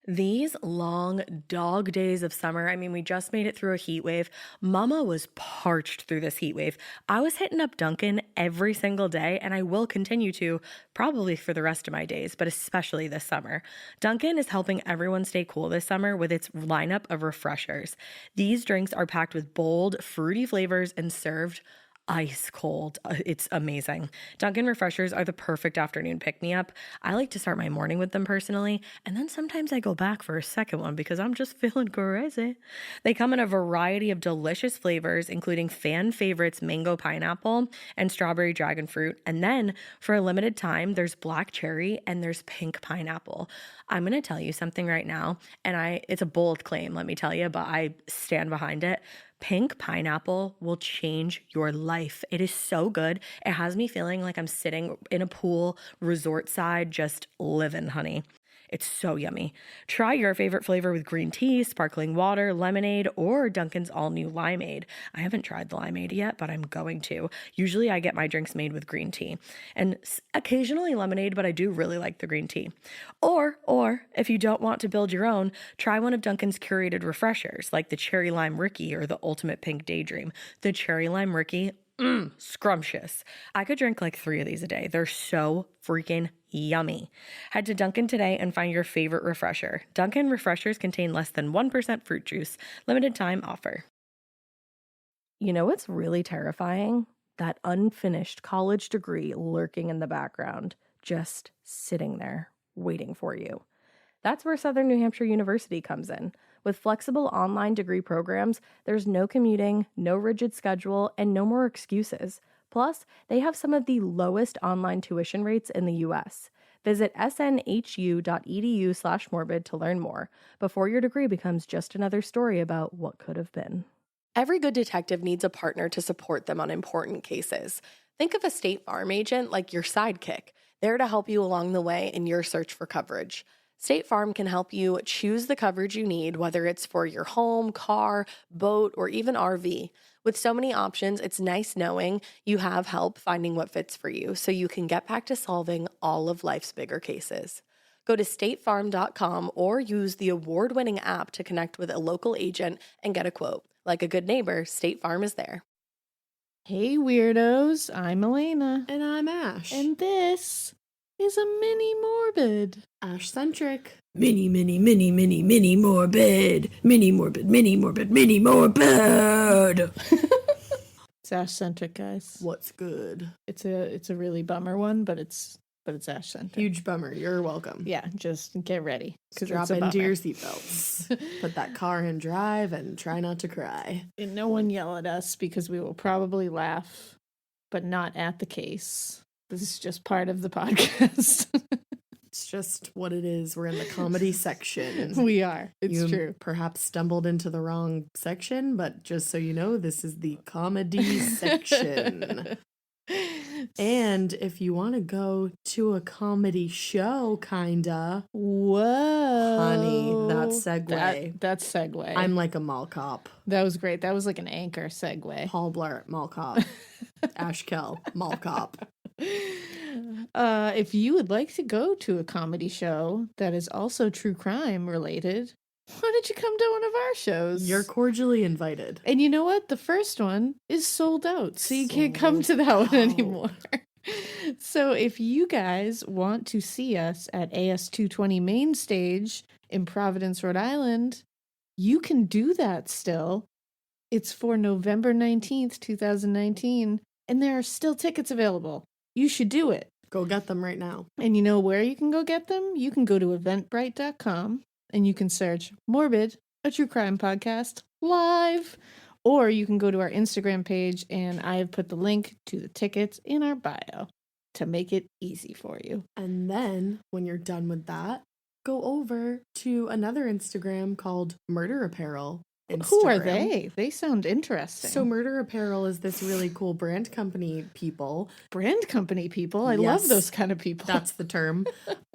These long dog days of summer, I mean, we just made it through a heat wave. Mama was parched through this heat wave. I was hitting up Dunkin' every single day, and I will continue to probably for the rest of my days, but especially this summer. Dunkin' is helping everyone stay cool this summer with its lineup of refreshers. These drinks are packed with bold, fruity flavors and served ice cold. It's amazing. Dunkin' refreshers are the perfect afternoon pick me up. I like to start my morning with them personally, and then sometimes I go back for a second one because I'm just feeling crazy. They come in a variety of delicious flavors, including fan favorites mango pineapple and strawberry dragon fruit. And then for a limited time, there's black cherry and there's pink pineapple. I'm going to tell you something right now, and it's a bold claim, let me tell you, but I stand behind it. Pink pineapple will change your life. It is so good. It has me feeling like I'm sitting in a pool, resort side, just living, honey. It's so yummy. Try your favorite flavor with green tea, sparkling water, lemonade, or Dunkin's all-new limeade. I haven't tried the limeade yet, but I'm going to. Usually I get my drinks made with green tea and occasionally lemonade, but I do really like the green tea. Or if you don't want to build your own, try one of Dunkin's curated refreshers like the Cherry Lime Ricky or the Ultimate Pink Daydream. The Cherry Lime Ricky, scrumptious. I could drink like 3 of these a day. They're so freaking yummy. Head to Dunkin' today and find your favorite refresher. Dunkin' refreshers contain less than 1% fruit juice. Limited time offer. You know what's really terrifying? That unfinished college degree lurking in the background, just sitting there, waiting for you. That's where Southern New Hampshire University comes in. With flexible online degree programs, there's no commuting, no rigid schedule, and no more excuses. Plus, they have some of the lowest online tuition rates in the U.S. Visit snhu.edu/morbid to learn more before your degree becomes just another story about what could have been. Every good detective needs a partner to support them on important cases. Think of a State Farm agent like your sidekick, there to help you along the way in your search for coverage. State Farm can help you choose the coverage you need, whether it's for your home, car, boat, or even RV. With so many options, it's nice knowing you have help finding what fits for you so you can get back to solving all of life's bigger cases. Go to statefarm.com or use the award-winning app to connect with a local agent and get a quote. Like a good neighbor, State Farm is there. Hey weirdos, I'm Alaina. And I'm Ash. And this is a mini Morbid. Ash-centric. Mini Morbid. Mini Morbid, Mini Morbid, Mini Morbid. It's Ash-centric, guys. What's good? It's a really bummer one, but it's Ash-centric. Huge bummer. You're welcome. Yeah, just get ready. Strap into your seatbelts. Put that car in drive and try not to cry. And no one yell at us because we will probably laugh, but not at the case. This is just part of the podcast. It's just what it is. We're in the comedy section. We are. It's true. Perhaps stumbled into the wrong section, but just so you know, this is the comedy section. And if you want to go to a comedy show, kinda. Whoa. Honey, that segue. That segue. I'm like a mall cop. That was great. That was like an anchor segue. Paul Blart, mall cop. Ash Kell, mall cop. If you would like to go to a comedy show that is also true crime related, why don't you come to one of our shows? You're cordially invited. And you know what? The first one is sold out, so you can't come to that one anymore. So if you guys want to see us at AS220 Main Stage in Providence, Rhode Island, you can do that still. It's for November 19th, 2019, and there are still tickets available. You should do it. Go get them right now. And you know where you can go get them? You can go to eventbrite.com and you can search Morbid, a true crime podcast, live. Or you can go to our Instagram page and I have put the link to the tickets in our bio to make it easy for you. And then when you're done with that, go over to another Instagram called Murder Apparel. Instagram. Who are they? They sound interesting. So Murder Apparel is this really cool brand company people. Brand company people? I love those kind of people. That's the term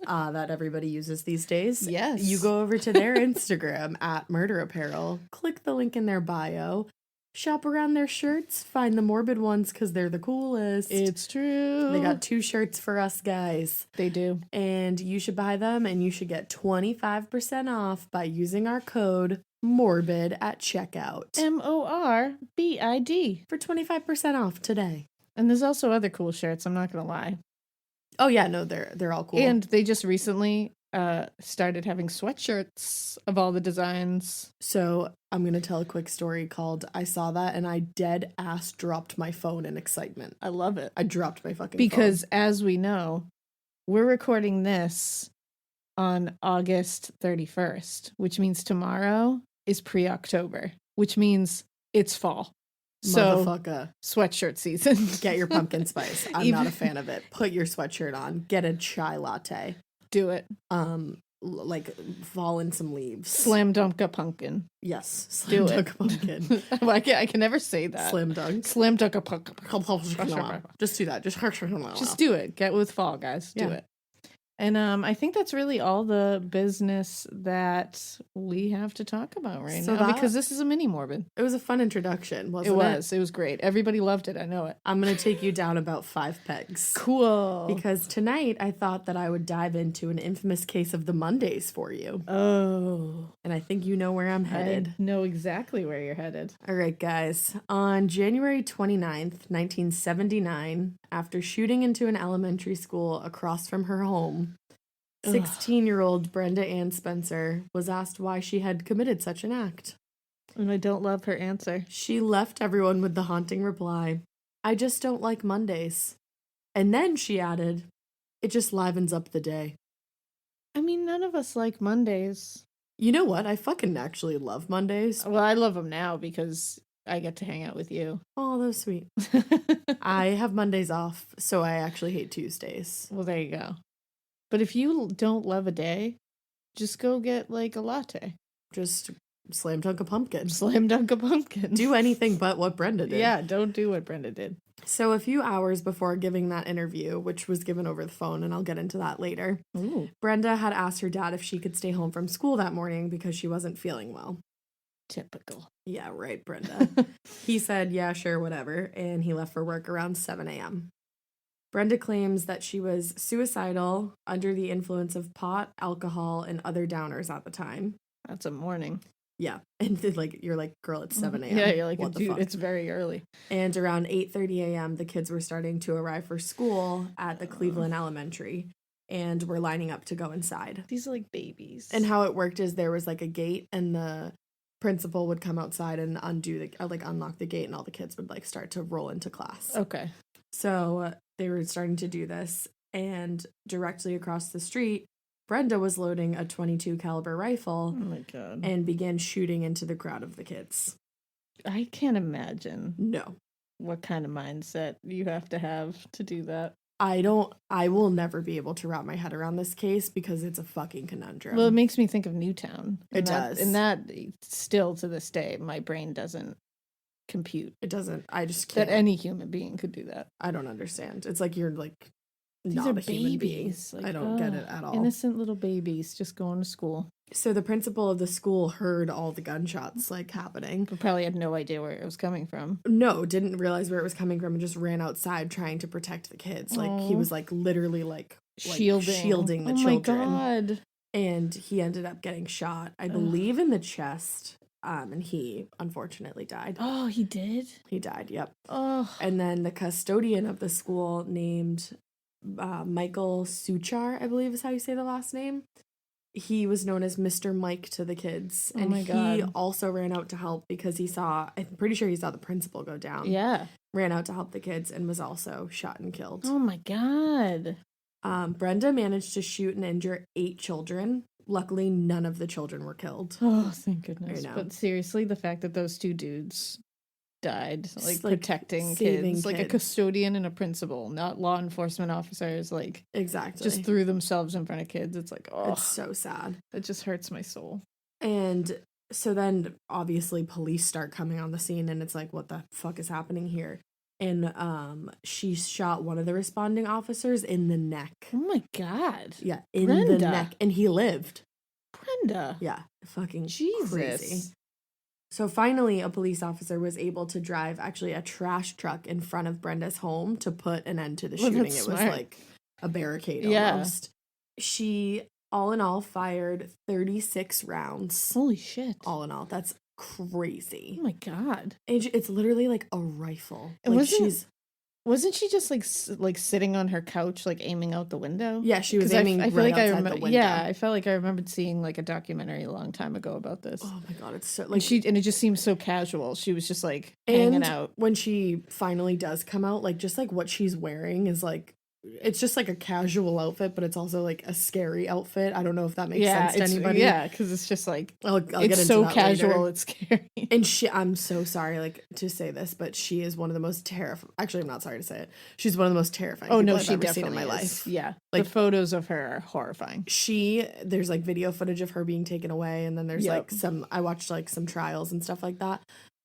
that everybody uses these days. Yes. You go over to their Instagram at Murder Apparel, click the link in their bio, shop around their shirts. Find the Morbid ones because they're the coolest. It's true. They got 2 shirts for us guys. They do. And you should buy them and you should get 25% off by using our code MORBID at checkout. MORBID. For 25% off today. And there's also other cool shirts, I'm not going to lie. Oh yeah, no, they're all cool. And they just recently started having sweatshirts of all the designs. So I'm going to tell a quick story called I saw that and I dead ass dropped my phone in excitement. I love it. I dropped my fucking Because phone. as we know, we're recording this on August 31st, which means tomorrow is pre-October, which means it's fall. So, Motherfucker. sweatshirt season. Get your pumpkin spice. I'm not a fan of it. Put your sweatshirt on. Get a chai latte. Do it. Like fall in some leaves. Slam dunk a pumpkin. Yes. Do Slam dunk it. a pumpkin. I can never say that. Slam dunk. Slam dunk a pumpkin. Just do that. Just do it. Get with fall, guys. Do Yeah. it. And I think that's really all the business that we have to talk about right So now that- because this is a mini Morbid. It was a fun introduction, wasn't It it? was. It was great. Everybody loved it. I know it. I'm going to take you down about 5 pegs. Cool. Because tonight I thought that I would dive into an infamous case of the Mondays for you. Oh. And I think you know where I'm headed. I know exactly where you're headed. All right, guys. On January 29th, 1979, after shooting into an elementary school across from her home, 16-year-old Brenda Ann Spencer was asked why she had committed such an act. And I don't love her answer. She left everyone with the haunting reply, "I just don't like Mondays." And then she added, "It just livens up the day." I mean, none of us like Mondays. You know what? I fucking actually love Mondays. Well, I love them now because I get to hang out with you. Oh, that was sweet. I have Mondays off, so I actually hate Tuesdays. Well, there you go. But if you don't love a day, just go get like a latte. Just slam dunk a pumpkin. Slam dunk a pumpkin. Do anything but what Brenda did. Yeah, don't do what Brenda did. So a few hours before giving that interview, which was given over the phone, and I'll get into that later, Ooh. Brenda had asked her dad if she could stay home from school that morning because she wasn't feeling well. Typical. Yeah, right, Brenda. He said, yeah, sure, whatever, and he left for work around 7 a.m. Brenda claims that she was suicidal under the influence of pot, alcohol, and other downers at the time. That's a morning. Yeah, and you're like, girl, it's 7 a.m. Yeah, you're like, what the dude, fuck? it's very early. And around 8:30 a.m., the kids were starting to arrive for school at the Cleveland Elementary and were lining up to go inside. These are like babies. And how it worked is there was like a gate, and the principal would come outside and unlock the gate, and all the kids would like start to roll into class. Okay. So they were starting to do this, and directly across the street, Brenda was loading a .22 caliber rifle Oh my god. and began shooting into the crowd of the kids. I can't imagine No. what kind of mindset you have to do that. I will never be able to wrap my head around this case because it's a fucking conundrum. Well, it makes me think of Newtown. It does. And that still to this day, my brain doesn't compute It doesn't, I just can't. that any human being could do that. I don't understand. It's like you're like These not are a human being. babies. Like, I don't get it at all. Innocent little babies just going to school. So the principal of the school heard all the gunshots like happening. But probably had no idea where it was coming from. No, didn't realize where it was coming from and just ran outside trying to protect the kids. Like he Aw. was like literally like Shielding the oh children. my god. And he ended up getting shot, I believe, in the chest. And he unfortunately died. Oh, he did? He died, yep. Oh. And then the custodian of the school named Michael Suchar, I believe is how you say the last name. He was known as Mr. Mike to the kids. Oh And my he God. also ran out to help because I'm pretty sure he saw the principal go down. Yeah. Ran out to help the kids and was also shot and killed. Oh my god. Brenda managed to shoot and injure 8 children. Luckily, none of the children were killed. Oh, thank goodness. I know. But seriously, the fact that those 2 dudes died, like like, protecting saving kids, like a kids. custodian and a principal, not law enforcement officers, like Exactly. just threw themselves in front of kids. It's like, oh, It's so sad. it just hurts my soul. And so then obviously police start coming on the scene and it's like, what the fuck is happening here? And she shot one of the responding officers in the neck. Oh my god. Yeah, in the Brenda. neck. And he lived. Brenda. Yeah, fucking Jesus. crazy. So finally, a police officer was able to drive actually a trash truck in front of Brenda's home to put an end to the Well, shooting. that's It was smart. like a barricade Yeah. almost. She, all in all, fired 36 rounds. Holy shit. All in all, that's crazy. Oh my god. It's literally like a rifle. And Like wasn't she just like sitting on her couch, like aiming out the window? yeah, she was 'Cause aiming I feel right like I outside remember. the window. Yeah, I felt like I remembered seeing like a documentary a long time ago about this. Oh my god, it's so Like like and it just seems so casual. She was just like hanging and out. when she finally does come out, like just like what she's wearing is like it's just like a casual outfit, but it's also like a scary outfit. I don't know if that makes sense to anybody. Yeah, because it's just like I'll get it's into so that casual. later. It's scary. And I'm so sorry, like to say this, but she is one of the most terrifying. Actually, I'm not sorry to say it. She's one of the most terrifying. Oh people no, I've she ever definitely seen in my is. life. Yeah, Like- the photos of her are horrifying. There's like video footage of her being taken away, and then there's Yep. like I watched like some trials and stuff like that,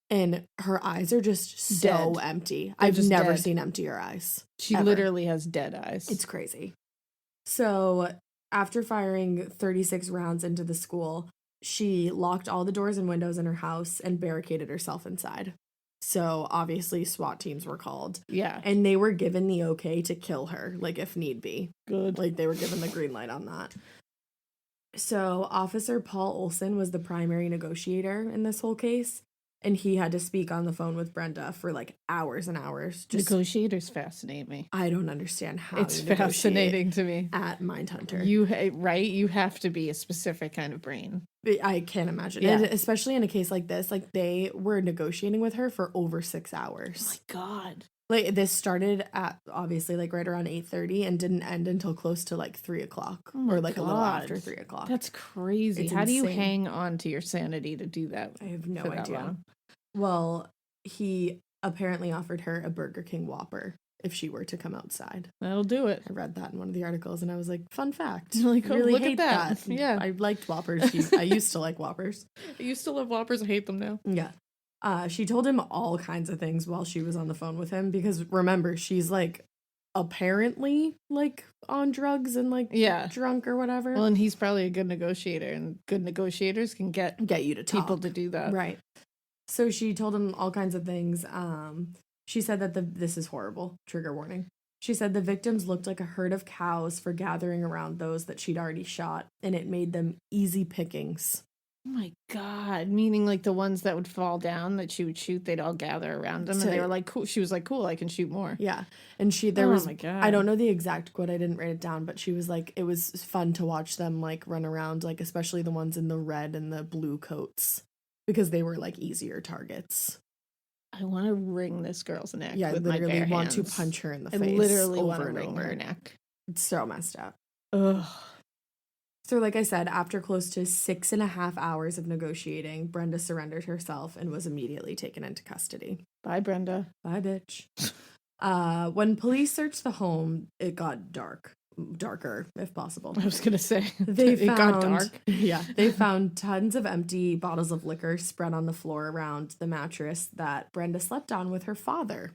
and her eyes are just so Dead. empty. They're I've just never dead. seen emptier eyes. She ever. literally has dead eyes. It's crazy. So after firing 36 rounds into the school, she locked all the doors and windows in her house and barricaded herself inside. So obviously SWAT teams were called. yeah, And they were given the okay to kill her, like if need be. good. Like they were given the green light on that. So Officer Paul Olson was the primary negotiator in this whole case. And he had to speak on the phone with Brenda for like hours and hours. Just Negotiators fascinate me. I don't understand how It's you negotiate fascinating to me. at Mindhunter. You have to be a specific kind of brain. I can't imagine. Yeah. And especially in a case like this, like they were negotiating with her for over 6 hours. God. Like this started at obviously like right around 8:30 and didn't end until close to like 3:00 Oh my or like a little God. after 3:00. That's crazy. It's How do you insane. hang on to your sanity to do that? I have no for that idea. long? Well, he apparently offered her a Burger King Whopper if she were to come outside. That'll do it. I read that in one of the articles and I was like, fun fact. You're like, oh, really look at hate that. Yeah. I liked Whoppers. I used to like Whoppers. You still love Whoppers. I hate them now. Yeah. She told him all kinds of things while she was on the phone with him because remember, she's like apparently like on drugs and like Yeah. drunk or whatever. Well, and he's probably a good negotiator, and good negotiators can get get you to talk. people to do that. Right. So she told him all kinds of things. She said that this is horrible. Trigger warning. She said the victims looked like a herd of cows for gathering around those that she'd already shot, and it made them easy pickings. Oh my God. Meaning like the ones that would fall down that she would shoot, they'd all gather around them, and they were like, cool. She was like, cool, I can shoot more. Yeah. And there Oh was, my God. I don't know the exact quote, I didn't write it down, but she was like, it was fun to watch them like run around, like especially the ones in the red and the blue coats, because they were like easier targets. I want to wring this girl's neck. Yeah, I with my literally bare want to hands. punch her in the I face. literally want over to and wring over. her neck. It's so messed up. Ugh. So, like I said, after close to 6.5 hours of negotiating, Brenda surrendered herself and was immediately taken into custody. Bye, Brenda. Bye, bitch. When police searched the home, it got darker, if possible. I was gonna say It got dark. Yeah, they found tons of empty bottles of liquor spread on the floor around the mattress that Brenda slept on with her father.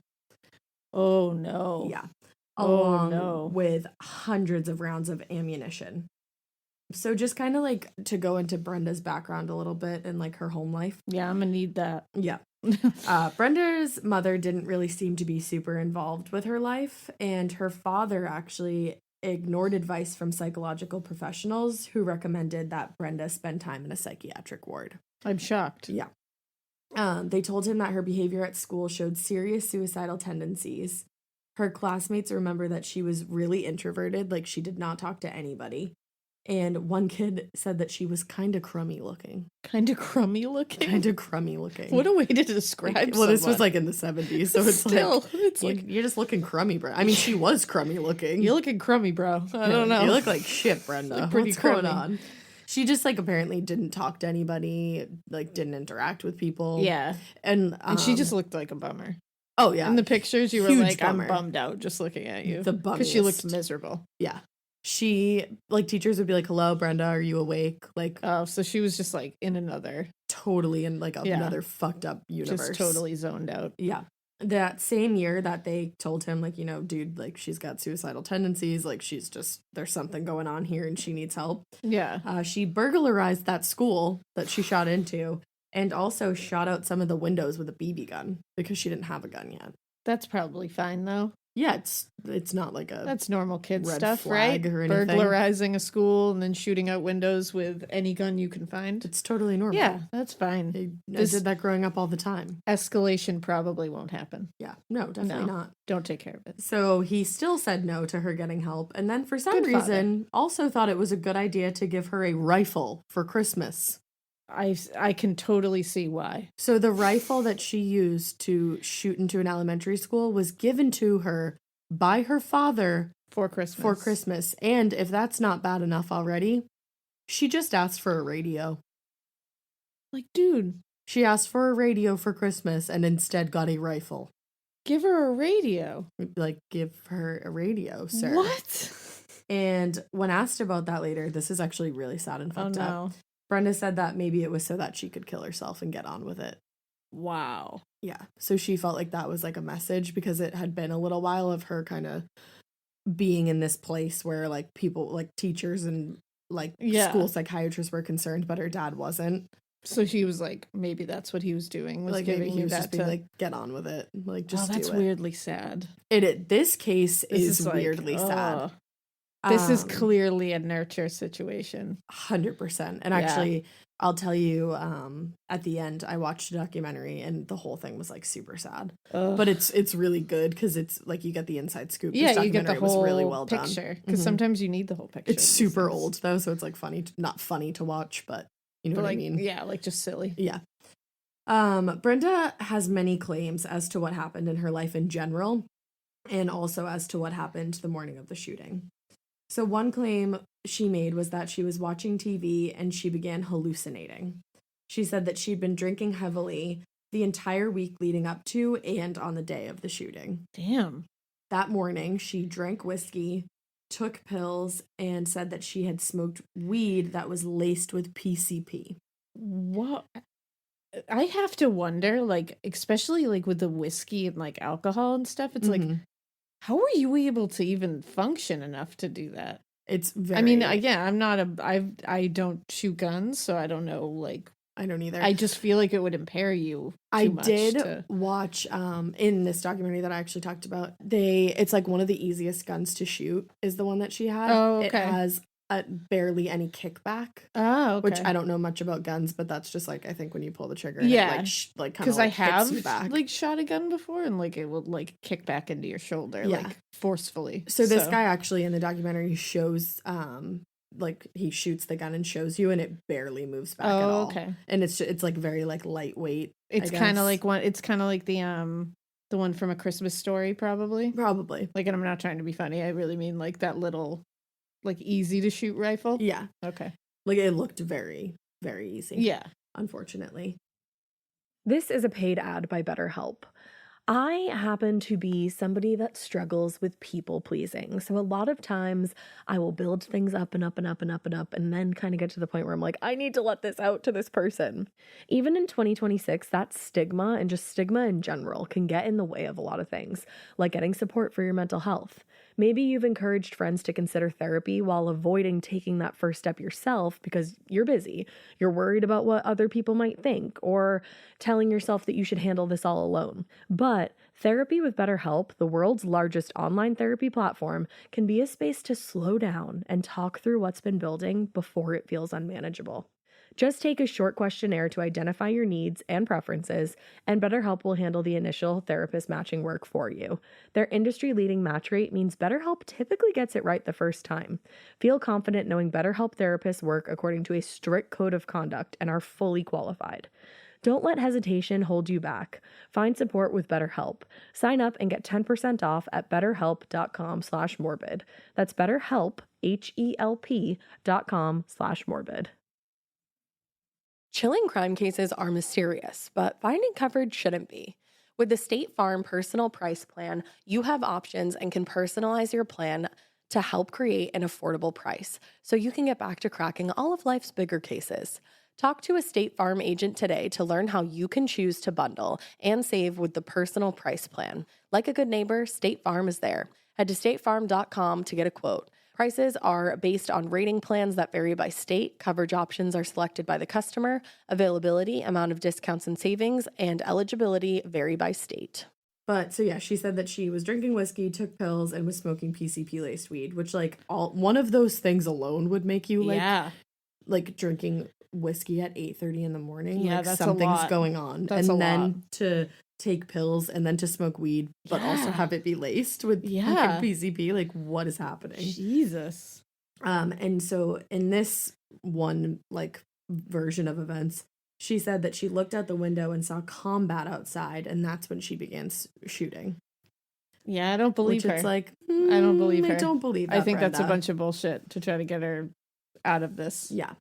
Oh no. Yeah, Oh, along no. with hundreds of rounds of ammunition. So just kind of like to go into Brenda's background a little bit and like her home life. Yeah, I'm gonna need that. Yeah. Brenda's mother didn't really seem to be super involved with her life, and her father actually ignored advice from psychological professionals who recommended that Brenda spend time in a psychiatric ward. I'm shocked. Yeah. They told him that her behavior at school showed serious suicidal tendencies. Her classmates remember that she was really introverted, like she did not talk to anybody. And one kid said that she was kind of crummy looking. Kind of crummy looking. Kind of crummy looking. What a way to describe. Like, well, this was someone. like in the 70s, so it's Still, like it's like you're just looking crummy, bro. I mean, she was crummy looking. you're looking crummy, bro. I don't know. You look like shit, Brenda. Like pretty What's going crummy. on? She just like apparently didn't talk to anybody, like didn't interact with people. Yeah, and she just looked like a bummer. oh yeah, In the pictures, you were Huge like, bummer. I'm bummed out just looking at you. The because she looked bummiest. miserable. yeah. She like teachers would be like, "Hello, Brenda, are you awake?" Like Oh, so she was just like in another, totally in like Yeah. another fucked up universe. just totally zoned out. Yeah. That same year that they told him, like, you know, dude, like, she's got suicidal tendencies. Like, she's just, there's something going on here and she needs help. Yeah. She burglarized that school that she shot into And also shot out some of the windows with a BB gun because she didn't have a gun yet. That's probably fine, though. Yeah, it's not like a That's normal kid red stuff, flag right? or anything. Burglarizing a school and then shooting out windows with any gun you can find. It's totally normal. Yeah, that's fine. I This- did that growing up all the time. Escalation probably won't happen. Yeah, no, definitely No. not. Don't take care of it. So he still said no to her getting help, and then for some Good father. reason also thought it was a good idea to give her a rifle for Christmas. I can totally see why. So the rifle that she used to shoot into an elementary school was given to her by her father For Christmas. for Christmas. And if that's not bad enough already, she just asked for a radio. Like, dude, She asked for a radio for Christmas and instead got a rifle. give her a radio. Like, give her a radio, sir. What? And when asked about that later, this is actually really sad and Oh, fucked up. no. Brenda said that maybe it was so that she could kill herself and get on with it. Wow. Yeah. So she felt like that was like a message because it had been a little while of her kind of being in this place where like people, like teachers and like Yeah. school psychiatrists were concerned, but her dad wasn't. So she was like, maybe that's what he was doing, was Like giving maybe he you was that just being like, get on with it. Like just oh, that's do it. weirdly sad. This case This is like, weirdly sad. ugh. This is Um, clearly a nurture situation. 100%. And Yeah. actually, I'll tell you, at the end, I watched a documentary and the whole thing was like super sad. Ugh. But it's really good because it's like you get the inside scoop. This yeah, you get the documentary was whole really well done. picture. Because Mhm. sometimes you need the whole picture. It's of these super things. old though, so it's like funny, not funny to watch, but you know But what like, I mean. yeah, like just silly. Yeah. Brenda has many claims as to what happened in her life in general, and also as to what happened the morning of the shooting. So one claim she made was that she was watching TV and she began hallucinating. She said that she'd been drinking heavily the entire week leading up to and on the day of the shooting. Damn. That morning, she drank whiskey, took pills, and said that she had smoked weed that was laced with PCP. What? I have to wonder, like, especially like with the whiskey and like alcohol and stuff, it's like, Mhm. how were you able to even function enough to do that? It's very. I mean, again, I'm not I don't shoot guns, so I don't know. Like, I don't either. I just feel like it would impair you. I Too much did to- watch in this documentary that I actually talked about. It's like one of the easiest guns to shoot is the one that she had. Oh, It okay. has barely any kickback, Oh, okay. which I don't know much about guns, but that's just like I think when you pull the trigger, and Yeah. it like kind of Because I hits you have back. like shot a gun before, and like it would like kick back into your shoulder, Yeah. like forcefully. So this guy actually in the documentary shows like he shoots the gun and shows you, and it barely moves back at Oh, all. okay. And it's like very like lightweight. It's I kind guess. of like one. It's kind of like the one from A Christmas Story, probably. Probably. Like, and I'm not trying to be funny. I really mean like that little, like easy to shoot rifle. Yeah. Okay. Like it looked very, very easy. Yeah. Unfortunately. This is a paid ad by BetterHelp. I happen to be somebody that struggles with people pleasing. So a lot of times I will build things up and up and up and up and up and then kind of get to the point where I'm like, I need to let this out to this person. Even in 2026, that stigma and just stigma in general can get in the way of a lot of things, like getting support for your mental health. Maybe you've encouraged friends to consider therapy while avoiding taking that first step yourself because you're busy. You're worried about what other people might think, or telling yourself that you should handle this all alone. But therapy with BetterHelp, the world's largest online therapy platform, can be a space to slow down and talk through what's been building before it feels unmanageable. Just take a short questionnaire to identify your needs and preferences, and BetterHelp will handle the initial therapist matching work for you. Their industry-leading match rate means BetterHelp typically gets it right the first time. Feel confident knowing BetterHelp therapists work according to a strict code of conduct and are fully qualified. Don't let hesitation hold you back. Find support with BetterHelp. Sign up and get 10% off at betterhelp.com/morbid. That's BetterHelp, HELP.com/morbid. Chilling crime cases are mysterious, but finding coverage shouldn't be. With the State Farm Personal Price Plan, you have options and can personalize your plan to help create an affordable price so you can get back to cracking all of life's bigger cases. Talk to a State Farm agent today to learn how you can choose to bundle and save with the Personal Price Plan. Like a good neighbor, State Farm is there. Head to statefarm.com to get a quote. Prices are based on rating plans that vary by state. Coverage options are selected by the customer. Availability, amount of discounts and savings, and eligibility vary by state. But so yeah, she said that she was drinking whiskey, took pills, and was smoking PCP laced weed, which like one of those things alone would make you like drinking whiskey at 8:30 in the morning. Yeah, like that's a something's lot. going on. That's and a then lot. to take pills and then to smoke weed, but also Yeah. have it be laced with Yeah. fucking PCP. Like, what is happening? Jesus. And so in this one like version of events, she said that she looked out the window and saw combat outside, and that's when she began shooting. Yeah, I don't believe Which her. it's like, I don't believe her. I don't believe that, I think that's a Brenda. bunch of bullshit to try to get her out of this. Yeah.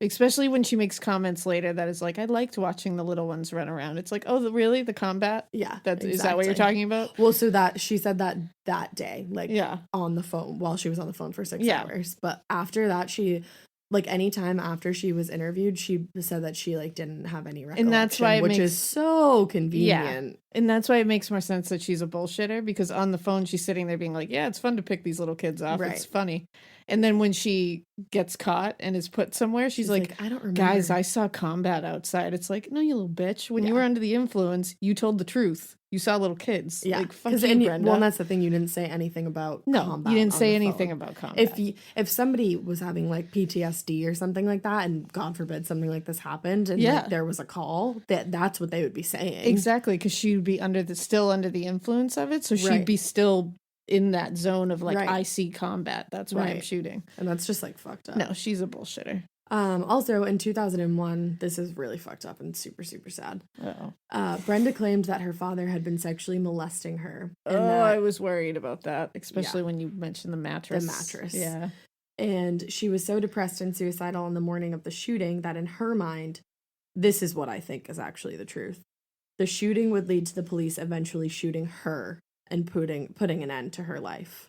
Especially when she makes comments later that is like, I liked watching the little ones run around. It's like, oh, really? The combat? Yeah. Is that what you're talking about? Well, so that she said that day, like Yeah. on the phone while she was on the phone for 6 Yeah. hours. But after that, she like anytime after she was interviewed, she said that she like didn't have any recollection, And that's why it which makes- is so convenient. And that's why it makes more sense that she's a bullshitter, because on the phone she's sitting there being like, yeah, it's fun to pick these little kids off. Right. It's funny. And then when she gets caught and is put somewhere, she's like, I don't remember. guys, I saw combat outside. It's like, no, you little bitch. When you Yeah. were under the influence, you told the truth. You saw little kids. Yeah, Like, fuck you, and Brenda. well, that's the thing. You didn't say anything about no, combat. you didn't on say the anything phone. about combat. If somebody was having like PTSD or something like that, and God forbid something like this happened, and Yeah. like, there was a call, that's what they would be saying. Exactly, because she would be still under the influence of it, so she'd Right. be still in that zone of like, Right. I see combat. That's why I'm Right. shooting. And that's just like fucked up. No, she's a bullshitter. Also, in 2001, this is really fucked up and super, super sad. Uh-oh. Brenda claimed that her father had been sexually molesting her. And Oh, that- I was worried about that, especially when you mentioned the mattress. The mattress. Yeah. And she was so depressed and suicidal on the morning of the shooting that in her mind, this is what I think is actually the truth. The shooting would lead to the police eventually shooting her and putting an end to her life.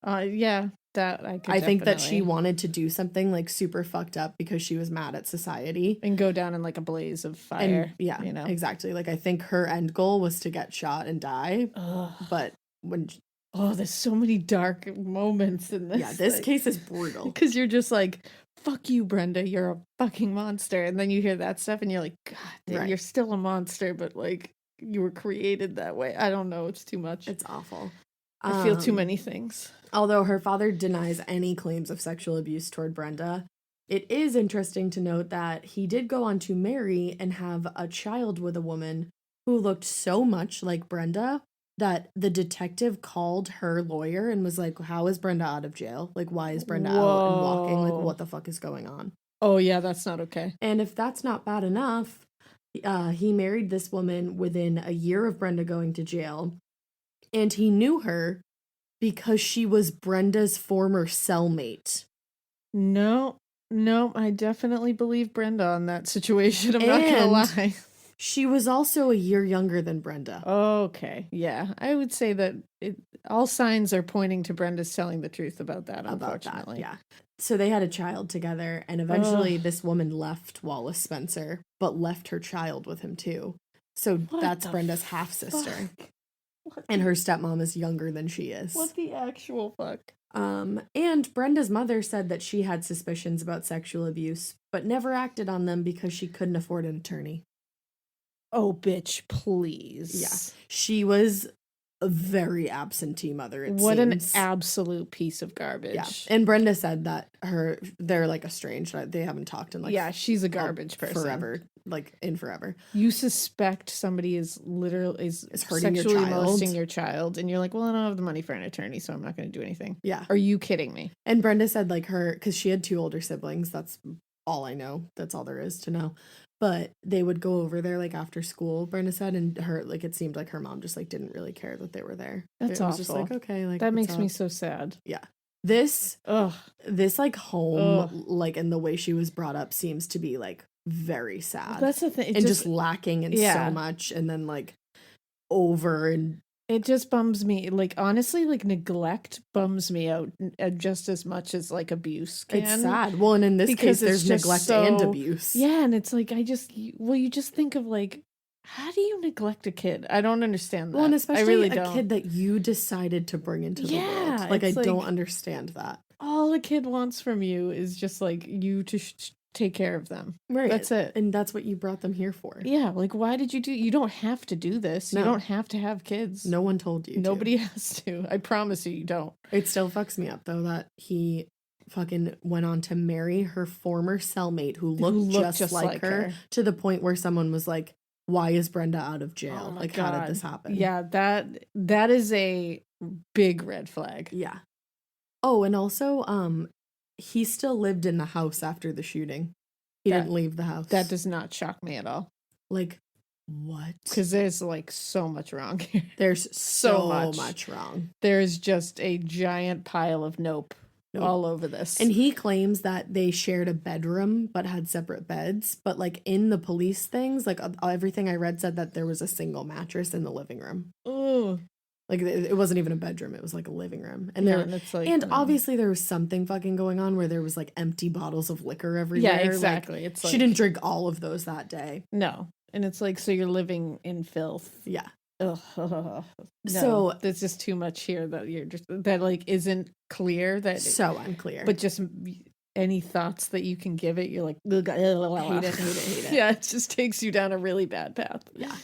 Yeah, that I think that she definitely- wanted to do something like super fucked up because she was mad at society. and go down in like a blaze of fire. And yeah, you know. exactly. Like I think her end goal was to get shot and die. Ugh. But when Oh, there's so many dark moments in this. yeah, this case is brutal. because you're just like, fuck you, Brenda, you're a fucking monster, and then you hear that stuff and you're like, God, damn, Right. you're still a monster, but like you were created that way. I don't know, it's too much. It's awful. I feel too many things. Although her father denies any claims of sexual abuse toward Brenda, it is interesting to note that he did go on to marry and have a child with a woman who looked so much like Brenda that the detective called her lawyer and was like, how is Brenda out of jail? Like, why is Brenda out and walking? Like, Whoa. what the fuck is going on? Oh yeah, that's not okay. And if that's not bad enough, he married this woman within a year of Brenda going to jail. And he knew her because she was Brenda's former cellmate. No, I definitely believe Brenda on that situation. I'm not gonna And- lie. She was also a year younger than Brenda. Okay, yeah, I would say that all signs are pointing to Brenda's telling the truth about that. About Unfortunately, that, yeah. So they had a child together, and eventually Ugh. this woman left Wallace Spencer, but left her child with him too. So What that's the Brenda's half sister, Fuck. What and the- her stepmom is younger than she is. What the actual fuck? And Brenda's mother said that she had suspicions about sexual abuse, but never acted on them because she couldn't afford an attorney. Oh, bitch, please. Yeah. She was a very absentee mother, it What seems. an absolute piece of garbage. Yeah. And Brenda said that they're like estranged. They haven't talked in like yeah, she's a garbage person. forever. Like in forever. You suspect somebody is literally is hurting your sexually child. molesting your child, and you're like, well, I don't have the money for an attorney, so I'm not going to do anything. Yeah. Are you kidding me? And Brenda said like because she had 2 older siblings. That's all I know. That's all there is to know. But they would go over there like after school, Brenda said, and her like it seemed like her mom just like didn't really care that they were there. That's it was just awful. like, okay, like That what's makes me up? so sad. This Ugh. like home Ugh. like and the way she was brought up seems to be like very sad. That's the thing. It and just lacking in yeah. so much, and then like over and It just bums me. Like, honestly, like, neglect bums me out just as much as, like, abuse can. it's sad. Well, and in this Because case, it's there's just neglect and so- abuse. Yeah, and it's like, you just think of, like, how do you neglect a kid? I don't understand that. Well, and especially I really a don't. kid that you decided to bring into the Yeah, world. Like, I it's don't like- understand that. all a kid wants from you is just like you to take care of them. Right. That's it. And that's what you brought them here for. Yeah, like why did you don't have to do this. You No. don't have to have kids. No one told you Nobody has to. I promise you don't. It still fucks me up, though, that he fucking went on to marry her former cellmate who looked just like her, to the point where someone was like, why is Brenda out of jail? Oh my like, how God. did this happen? Yeah, that is a big red flag. Yeah. Oh, and also, he still lived in the house after the shooting. He didn't leave the house. That does not shock me at all. Like, what? Because there's like so much wrong here. There's so much. much wrong. There's just a giant pile of nope all over this. And he claims that they shared a bedroom but had separate beds. But like in the police things, like everything I read said that there was a single mattress in the living room. Ooh. Like it wasn't even a bedroom; it was like a living room. And Yeah, and it's like, obviously there was something fucking going on where there was like empty bottles of liquor everywhere. Yeah, exactly. Like, it's she like, didn't drink all of those that day. No, and it's like, so you're living in filth. Yeah. Ugh. No, So there's just too much here that you're just that like isn't clear. That so unclear. but just any thoughts that you can give it, you're like, hate it. Yeah, it just takes you down a really bad path. Yeah.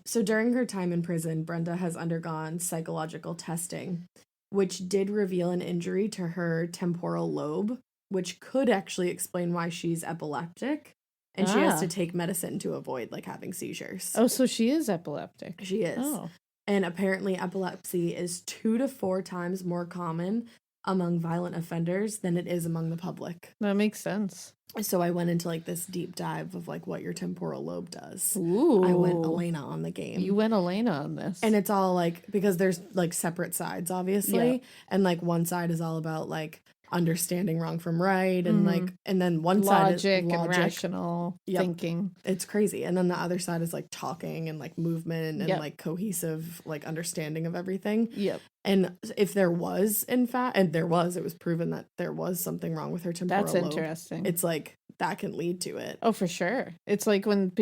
So during her time in prison, Brenda has undergone psychological testing, which did reveal an injury to her temporal lobe, which could actually explain why she's epileptic, and she has to take medicine to avoid like having seizures. Oh, so she is epileptic. She is. Oh. And apparently epilepsy is 2 to 4 times more common among violent offenders than it is among the public. That makes sense. So I went into like this deep dive of like what your temporal lobe does. Ooh. I went Alaina on the game. You went Alaina on this. And it's all like, because there's like separate sides, obviously. Yeah. And like one side is all about like understanding wrong from right. And like, and then one side is logic and rational thinking. It's crazy. And then the other side is like talking and like movement and Yep. like cohesive like understanding of everything. Yep. And if there was, in fact, and there was, it was proven that there was something wrong with her temporal That's lobe. interesting. It's like that can lead to it. Oh, for sure. It's like when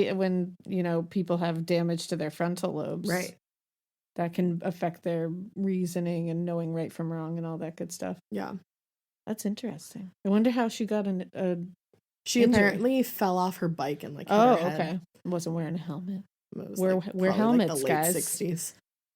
you know people have damage to their frontal lobes, Right. That can affect their reasoning and knowing right from wrong and all that good stuff. Yeah. That's interesting. I wonder how she got She injury. apparently fell off her bike and like hit her head. Okay. Wasn't wearing a helmet. It was, Wear probably, helmets, like the guys. late 60s.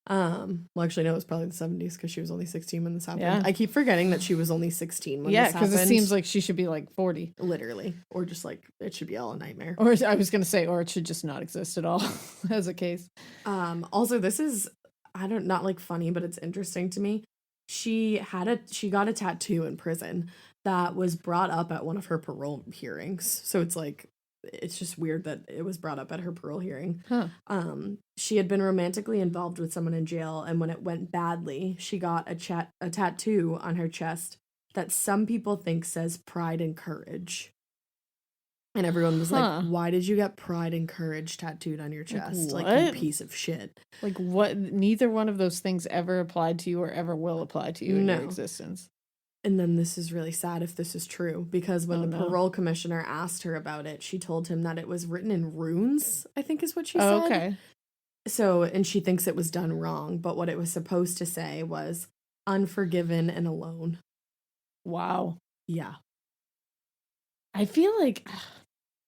Well, actually, no, it was probably the 70s because she was only 16 when this happened. Yeah. I keep forgetting that she was only 16 when Yeah, this happened. because it seems like she should be like 40. Literally. Or just like, it should be all a nightmare. Or I was going to say, or it should just not exist at all as a case. Also, this is, not like funny, but it's interesting to me. She got a tattoo in prison that was brought up at one of her parole hearings. So it's like, it's just weird that it was brought up at her parole hearing. Huh. She had been romantically involved with someone in jail, and when it went badly, she got a tattoo on her chest that some people think says pride and courage. And everyone was like, why did you get pride and courage tattooed on your chest? Like, you piece of shit. Like, what? Neither one of those things ever applied to you or ever will apply to you in your existence. And then this is really sad if this is true, because when the parole commissioner asked her about it, she told him that it was written in runes, I think is what she said. Okay. So, and she thinks it was done wrong, but what it was supposed to say was unforgiven and alone. Wow. Yeah. I feel like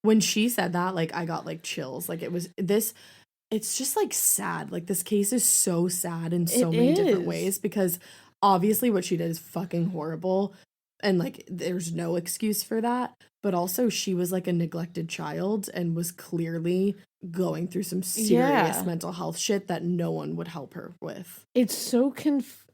when she said that, like, I got like chills. Like, it's just like sad. Like, this case is so sad in so many different ways, because obviously what she did is fucking horrible, and like there's no excuse for that, but also she was like a neglected child and was clearly going through some serious mental health shit that no one would help her with. It's so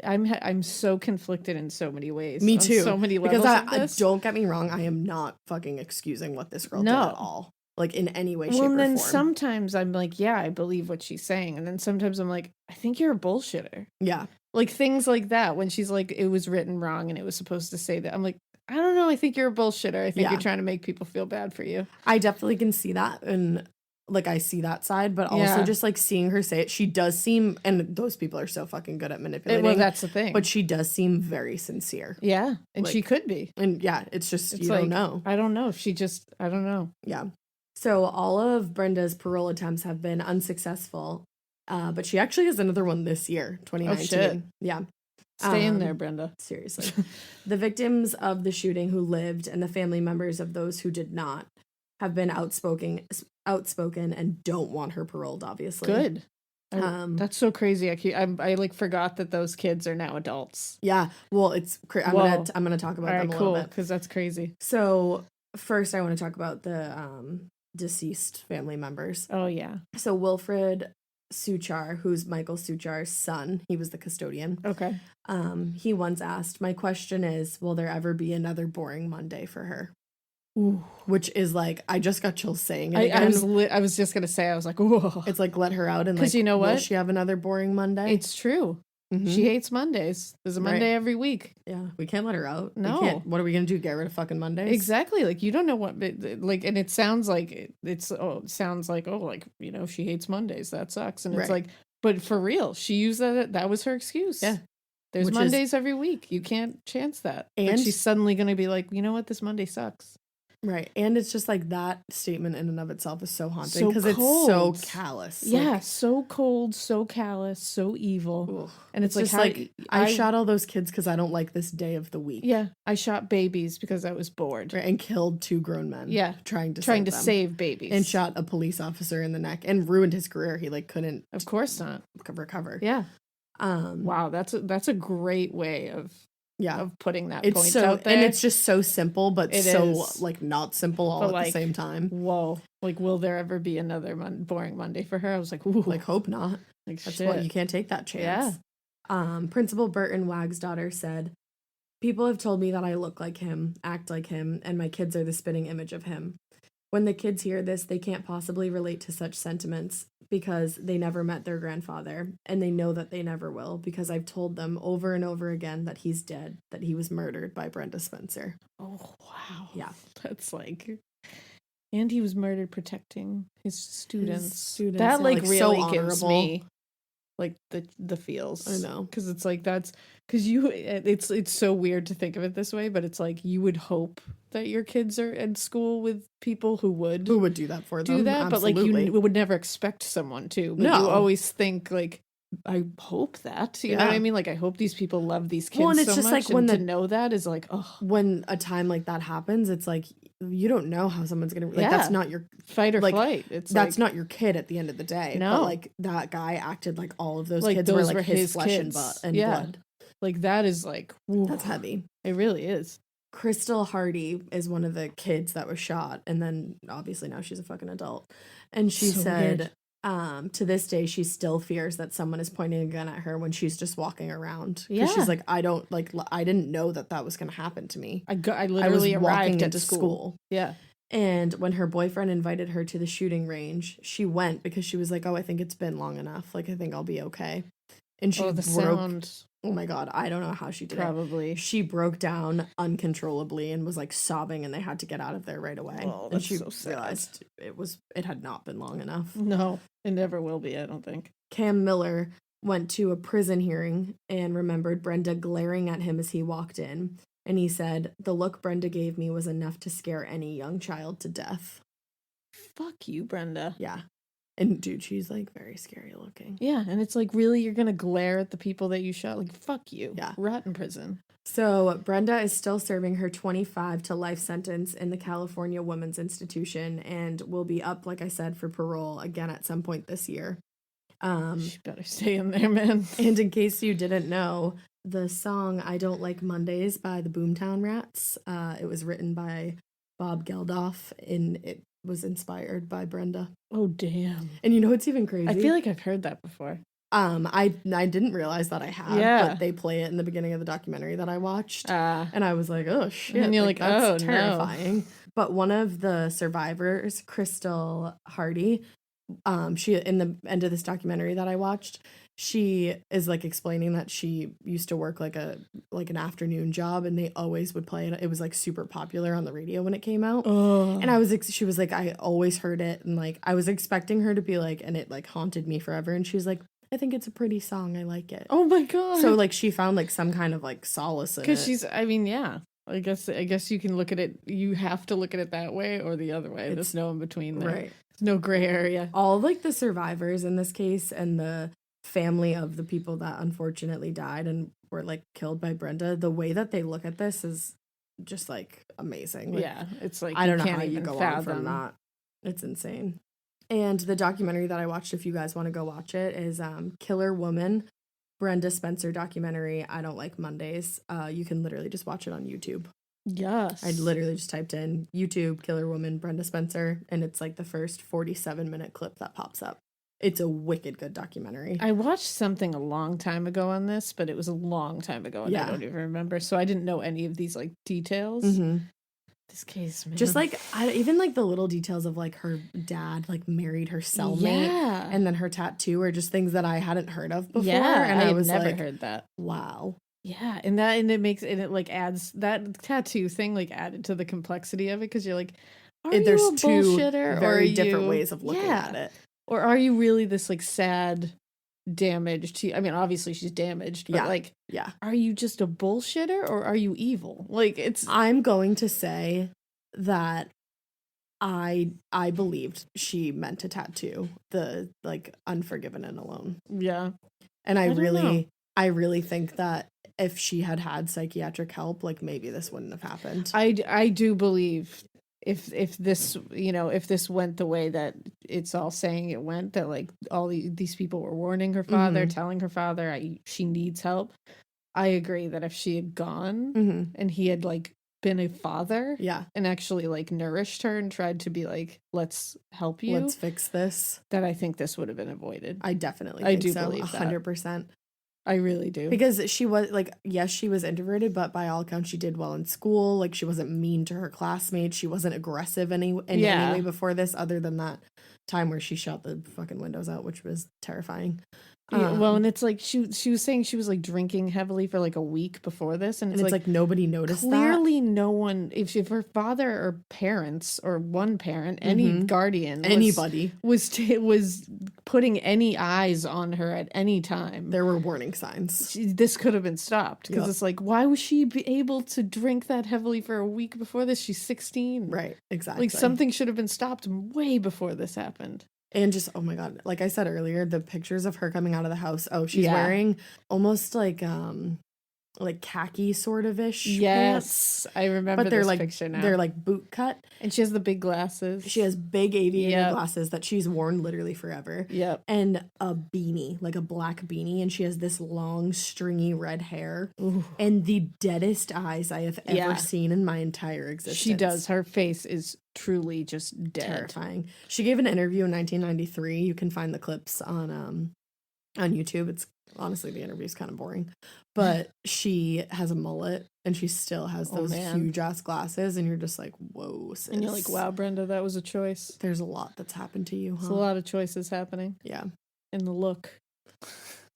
I'm so conflicted in so many ways. Me too. So many levels because of this. Don't get me wrong, I am not fucking excusing what this girl did at all, like in any way, shape, well, and or then form. sometimes I'm like, yeah, I believe what she's saying, and then sometimes I'm like, I think you're a bullshitter. Yeah. Like things like that, when she's like, it was written wrong and it was supposed to say that. I'm like, I don't know. I think you're a bullshitter. I think you're trying to make people feel bad for you. I definitely can see that. And like, I see that side, but also just like seeing her say it, she does seem, and those people are so fucking good at manipulating. Well, that's the thing. But she does seem very sincere. Yeah. And like, she could be. And yeah, it's just, you like, don't know. I don't know. I don't know. Yeah. So all of Brenda's parole attempts have been unsuccessful. But she actually has another one this year, 2019. Oh, shit. Yeah. Stay in there, Brenda. Seriously. The victims of the shooting who lived and the family members of those who did not have been outspoken and don't want her paroled, obviously. Good. That's so crazy. I like forgot that those kids are now adults. Yeah. Well, it's I'm gonna talk about them a little bit because that's crazy. So first, I want to talk about the deceased family members. Oh yeah. So Wilfred Suchar, who's Michael Suchar's son, he was the custodian. Okay. He once asked, "My question is, will there ever be another boring Monday for her?" Ooh. Which is like, I just got chills saying it again. I was just gonna say, I was like, ooh. It's like, let her out and like, you know what? Will she have another boring Monday? It's true. Mhm. She hates Mondays. There's a Monday every week. Yeah, we can't let her out. No. What are we gonna do? Get rid of fucking Mondays? Exactly. Like you don't know what, like, and it sounds like she hates Mondays. That sucks. And it's like, but for real, she used that. That was her excuse. Yeah. There's Mondays every week. You can't chance that. And she's suddenly gonna be like, you know what? This Monday sucks. Right. And it's just like that statement in and of itself is so haunting because it's so callous. Yeah, like, so cold, so callous, so evil. Ugh. And it's just like I shot all those kids because I don't like this day of the week. Yeah, I shot babies because I was bored. Right, and killed 2 grown men. Yeah, trying to save babies. And shot a police officer in the neck and ruined his career. He like couldn't. Of course not Recover. Yeah. Wow, that's a great way of putting that point out there. And it's just so simple, but it so is. like not simple all at the same time. Whoa. Like, will there ever be another boring Monday for her? I was like, ooh. Like, hope not. Like, that's what you can't take that chance. Yeah. Principal Burton Wagg's daughter said, "People have told me that I look like him, act like him, and my kids are the spitting image of him. When the kids hear this, they can't possibly relate to such sentiments because they never met their grandfather, and they know that they never will because I've told them over and over again that he's dead, that he was murdered by Brenda Spencer." Oh, wow. Yeah. That's like... And he was murdered protecting his students. That like really so gives me like the feels. I know. Because it's like it's so weird to think of it this way, but it's like you would hope that your kids are in school with people who would do that for them. Absolutely. But like you would never expect someone to. But you always think like, I hope that. You know what I mean? Like, I hope these people love these kids and it's so just much. Like when to know that is like, oh. When a time like that happens, it's like you don't know how someone's gonna like. That's not your fight or flight. It's that's not your kid at the end of the day. No, but like that guy acted like all of those kids were like his flesh kids. and blood. Like that is like that's heavy. It really is. Crystal Hardy is one of the kids that was shot, and then obviously now she's a fucking adult. And she said, to this day, she still fears that someone is pointing a gun at her when she's just walking around. Yeah, she's like, I didn't know that was going to happen to me. I literally arrived at school. Yeah. And when her boyfriend invited her to the shooting range, she went because she was like, oh, I think it's been long enough. Like, I think I'll be okay. And she broke. Oh my God, I don't know how she did it. She broke down uncontrollably and was like sobbing, and they had to get out of there right away. Oh, and she so sad. realized it had not been long enough. No, it never will be, I don't think. Cam Miller went to a prison hearing and remembered Brenda glaring at him as he walked in. And he said, "The look Brenda gave me was enough to scare any young child to death." Fuck you, Brenda. Yeah. And dude, she's like very scary looking. Yeah, and it's like, really, you're gonna glare at the people that you shot? Like, fuck you. Yeah. Rot in prison. So Brenda is still serving her 25 to life sentence in the California Women's Institution and will be up, like I said, for parole again at some point this year. She better stay in there, man. And in case you didn't know, the song "I Don't Like Mondays" by the Boomtown Rats, it was written by Bob Geldof, and it was inspired by Brenda. Oh, damn. And you know what's even crazy? I feel like I've heard that before. I didn't realize that I had, but they play it in the beginning of the documentary that I watched. And I was like, oh shit. And you're like, that's oh, terrifying. No. But one of the survivors, Crystal Hardy, she, in the end of this documentary that I watched, she is like explaining that she used to work like an afternoon job, and they always would play it. It was like super popular on the radio when it came out. Oh. And she was like, I always heard it, and like I was expecting her to be like, and it like haunted me forever. And she was like, I think it's a pretty song. I like it. Oh my God. So like she found like some kind of like solace in it. Because yeah. I guess you can look at it. You have to look at it that way or the other way. There's no in between there. Right. There's no gray area. All like the survivors in this case and the family of the people that unfortunately died and were like killed by Brenda, the way that they look at this is just like amazing. Like, yeah, it's like I don't know can't how you even go fathom. on from that. It's insane. And the documentary that I watched, if you guys want to go watch it, is Killer Woman, Brenda Spencer documentary. I Don't Like Mondays. You can literally just watch it on YouTube. Yes. I literally just typed in YouTube Killer Woman Brenda Spencer, and it's like the first 47-minute clip that pops up. It's a wicked good documentary. I watched something a long time ago on this, but it was a long time ago, and I don't even remember. So I didn't know any of these like details. Mm-hmm. This case, man. Just like even like the little details of like her dad like married her cellmate, and then her tattoo are just things that I hadn't heard of before. And I was never like, heard that. Wow. Yeah, and it like adds that tattoo thing like added to the complexity of it because you're like, there's you a two bullshitter, very or different ways of looking at it. Or are you really this like sad, damaged? I mean, obviously she's damaged, but like, are you just a bullshitter or are you evil? Like, I'm going to say that I believed she meant to tattoo the like Unforgiven and Alone. Yeah, and I really think that if she had psychiatric help, like maybe this wouldn't have happened. I do believe. If this, if this went the way that it's all saying it went, that like all these people were warning her father, telling her father she needs help. I agree that if she had gone and he had like been a father, and actually like nourished her and tried to be like, let's help you, let's fix this, that I think this would have been avoided. I definitely think do so, believe 100%. I really do. Because she was like, yes, she was introverted, but by all accounts, she did well in school. Like, she wasn't mean to her classmates. She wasn't aggressive in any way before this, other than that time where she shot the fucking windows out, which was terrifying. Well, and it's like she was saying she was like drinking heavily for like a week before this, and it's like nobody noticed. Clearly, no one, if her father or parents or one parent, any guardian, anybody was putting any eyes on her at any time. There were warning signs. This could have been stopped because it's like, why was she able to drink that heavily for a week before this? She's 16, right? Exactly. Like something should have been stopped way before this happened. And just, oh my God, like I said earlier, the pictures of her coming out of the house. Oh, she's wearing almost like khaki sort of ish pants. I remember but they're this like, picture now. They're like boot cut. And she has the big glasses. She has big aviator glasses that she's worn literally forever. Yep. And a beanie, like a black beanie. And she has this long, stringy red hair. Ooh. And the deadest eyes I have ever seen in my entire existence. She does. Her face is truly just dead. Terrifying. She gave an interview in 1993. You can find the clips on YouTube. It's honestly, the interview's kind of boring, but she has a mullet and she still has those huge ass glasses, and you're just like, whoa, sis. And you're like, wow, Brenda, that was a choice. There's a lot that's happened to you, huh? There's a lot of choices happening. Yeah. In the look.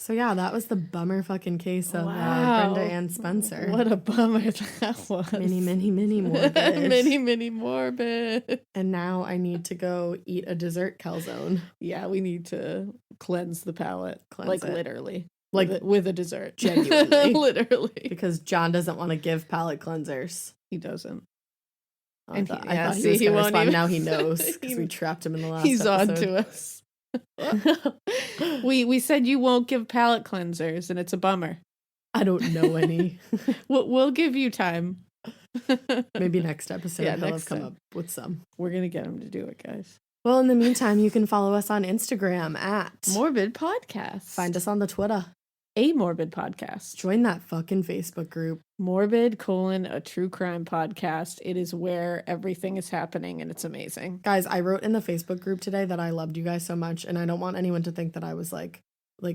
So yeah, that was the bummer fucking case of Brenda Ann Spencer. What a bummer that was. Mini morbid. mini morbid. And now I need to go eat a dessert calzone. Yeah, we need to cleanse the palate. Literally. Like with a dessert. Genuinely. Literally. Because John doesn't want to give palate cleansers. He doesn't. I thought he was going to respond. Now he knows because we trapped him in the last episode. He's on to us. we said you won't give palate cleansers, and it's a bummer. I don't know any. We'll give you time. Maybe next episode he'll next have come up with some. We're gonna get him to do it, guys. Well, in the meantime, you can follow us on Instagram at Morbid Podcast. Find us on the Twitter. A Morbid Podcast. Join that fucking Facebook group. Morbid : a true crime podcast. It is where everything is happening, and it's amazing. Guys, I wrote in the Facebook group today that I loved you guys so much, and I don't want anyone to think that I was like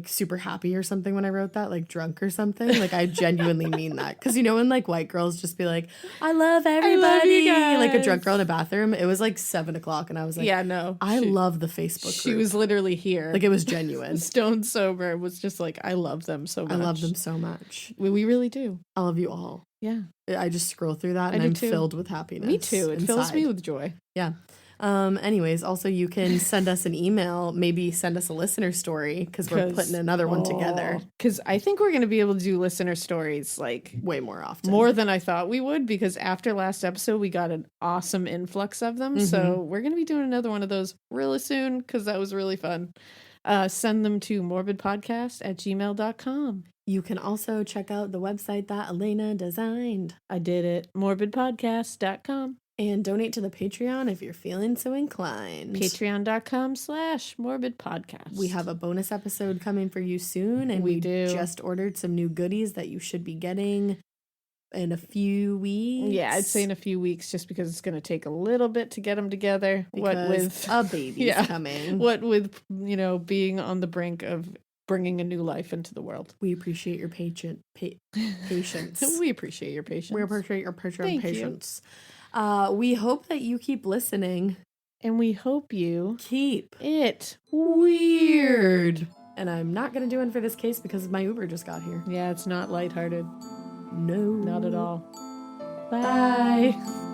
super happy or something when I wrote that, like drunk or something. Like, I genuinely mean that. Because, when like white girls just be like, I love everybody. I love you guys. Like a drunk girl in a bathroom. It was like 7:00 and I was like, yeah, no. I love the Facebook group. She was literally here. Like, it was genuine. Stone sober was just like, I love them so much. I love them so much. We really do. I love you all. Yeah. I just scroll through that and I'm filled with happiness. Me too. It fills me with joy. Yeah. Anyways, also you can send us an email, maybe send us a listener story because we're putting another one together. Because I think we're going to be able to do listener stories like way more often. More than I thought we would, because after last episode, we got an awesome influx of them. So we're going to be doing another one of those really soon because that was really fun. send them to morbidpodcast@gmail.com. You can also check out the website that Alaina designed. I did it. morbidpodcast.com. And donate to the Patreon if you're feeling so inclined. Patreon.com/morbidpodcast. We have a bonus episode coming for you soon, and We we do. just ordered some new goodies that you should be getting in a few weeks. Yeah, I'd say in a few weeks, just because it's going to take a little bit to get them together. Because a baby's coming. What with, being on the brink of bringing a new life into the world. We appreciate your patience. We appreciate your patience. We appreciate your Thank you. patience. We hope that you keep listening. And we hope you Keep it weird. And I'm not going to do one for this case because my Uber just got here. Yeah, it's not lighthearted. No. Not at all. Bye. Bye.